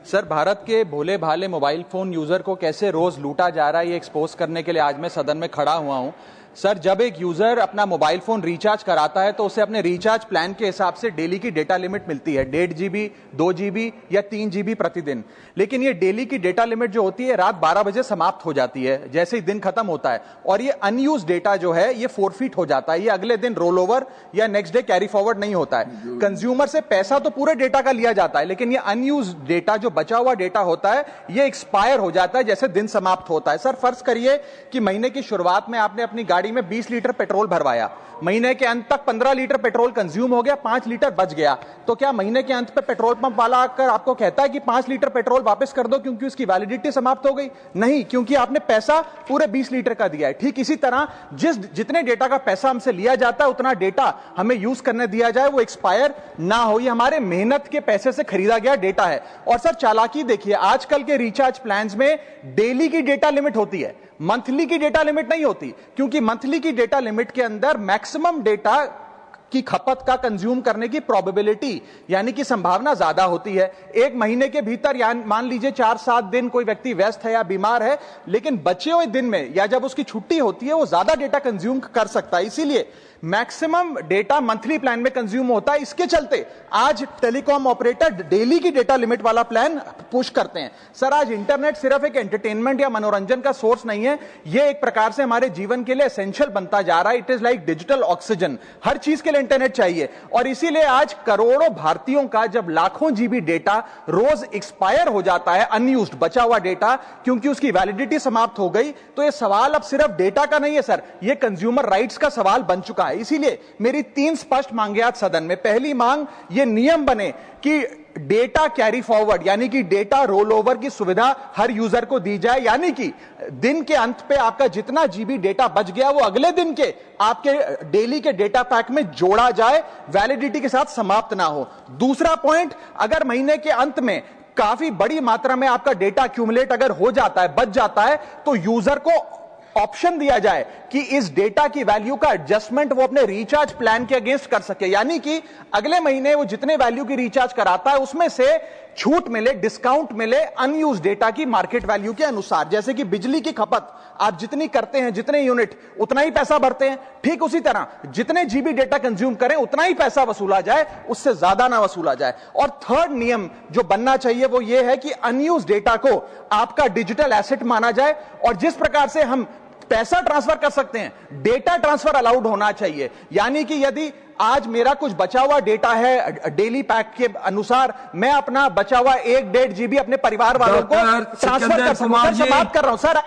Sir, Bharat के भोले भाले mobile phone user को कैसे रोज लूटा जा रहा है, ये एक्सपोज करने के लिए आज मैं सदन में खड़ा हुआ हूं। सर, जब एक यूजर अपना मोबाइल फोन रिचार्ज कराता है तो उसे अपने रिचार्ज प्लान के हिसाब से डेली की डेटा लिमिट मिलती है, 1.5 GB, 2 GB या 3 GB प्रतिदिन। लेकिन ये डेली की डेटा लिमिट जो होती है रात 12 बजे समाप्त हो जाती है, जैसे ही दिन खत्म होता है, और ये अनयूज डेटा जो है ये फोरफिट हो जाता है, ये अगले दिन रोल ओवर या नेक्स्ट डे कैरी फॉरवर्ड नहीं होता है। कंज्यूमर से पैसा तो पूरे डेटा का लिया जाता है, लेकिन ये अनयूज डेटा, जो बचा हुआ डेटा होता है, ये एक्सपायर हो जाता है जैसे दिन समाप्त होता है। सर, फर्ज करिए कि महीने की शुरुआत में आपने अपनी गाड़ी में 20 लीटर पेट्रोल भरवाया, महीने के अंत तक 15 लीटर पेट्रोल कंज्यूम हो गया, 5 लीटर बच गया, तो क्या महीने के अंत पे पेट्रोल पंप वाला आकर आपको कहता है कि 5 लीटर पेट्रोल वापस कर दो क्योंकि उसकी वैलिडिटी समाप्त हो गई? नहीं, क्योंकि आपने पैसा पूरे 20 लीटर का दिया है। ठीक इसी तरह जितने डेटा का पैसा हमसे लिया जाता है उतना डेटा हमें यूज करने दिया जाए, वो एक्सपायर ना हो। ये हमारे मेहनत के पैसे से खरीदा गया डेटा है। और सर, चालाकी देखिए, आजकल के रिचार्ज प्लान्स में डेली की डेटा लिमिट होती है, मंथली की डेटा लिमिट नहीं होती, क्योंकि मंथली की डेटा लिमिट के अंदर मैक्सिमम डेटा की खपत का कंज्यूम करने की प्रोबेबिलिटी यानी कि संभावना ज्यादा होती है। एक महीने के भीतर या मान लीजिए 4-7 दिन कोई व्यक्ति व्यस्त है या बीमार है, लेकिन बचे हुए दिन में या जब उसकी छुट्टी होती है वो ज्यादा डेटा कंज्यूम कर सकता है। इसीलिए मैक्सिमम डेटा मंथली प्लान में कंज्यूम होता है। इसके चलते आज टेलीकॉम ऑपरेटर डेली की डेटा लिमिट वाला प्लान पुश करते हैं। सर, आज इंटरनेट सिर्फ एक एंटरटेनमेंट या मनोरंजन का सोर्स नहीं है, यह एक प्रकार से हमारे जीवन के लिए एसेंशियल बनता जा रहा है। It is like digital oxygen, हर चीज के लिए इंटरनेट चाहिए। और इसीलिए आज करोड़ों भारतीयों का जब लाखों जीबी डेटा रोज एक्सपायर हो जाता है, अनयूज्ड बचा हुआ डेटा, क्योंकि उसकी वैलिडिटी समाप्त हो गई, तो यह सवाल अब सिर्फ डेटा का नहीं है सर, यह कंज्यूमर राइट्स का सवाल बन चुका है। इसीलिए मेरी 3 स्पष्ट मांगे आज सदन में। पहली मांग, ये नियम बने कि डेटा कैरी फॉरवर्ड यानी कि डेटा रोल ओवर की सुविधा हर यूजर को दी जाए, यानी कि दिन के अंत पे आपका जितना जीबी डेटा बच गया वो अगले दिन के आपके डेली के डेटा पैक में जोड़ा जाए, वैलिडिटी के साथ समाप्त ना हो। दूसरा पॉइंट, अगर महीने के अंत में काफी बड़ी मात्रा में आपका डेटा एक्यूमुलेट अगर हो जाता है, बच जाता है, तो यूजर को ऑप्शन दिया जाए कि इस डेटा की वैल्यू का एडजस्टमेंट वो अपने रिचार्ज प्लान के अगेंस्ट कर सके, यानी कि अगले महीने वो जितने वैल्यू की रिचार्ज कराता है उसमें से छूट मिले, डिस्काउंट मिले अनयूज डेटा की मार्केट वैल्यू के अनुसार। जैसे कि बिजली की खपत आप जितनी करते हैं, जितने यूनिट, उतना ही पैसा भरते हैं, ठीक उसी तरह जितने जीबी डेटा कंज्यूम करें उतना ही पैसा वसूला जाए, उससे ज्यादा ना वसूला जाए। और थर्ड नियम जो बनना चाहिए वो ये है कि अनयूज डेटा को आपका डिजिटल एसेट माना जाए, और जिस प्रकार से हम पैसा ट्रांसफर कर सकते हैं, डेटा ट्रांसफर अलाउड होना चाहिए। यानी कि यदि आज मेरा कुछ बचा हुआ डेटा है डेली पैक के अनुसार, मैं अपना बचा हुआ 1-1.5 GB अपने परिवार वालों को ट्रांसफर कर सकूं। बात कर रहा हूं सर।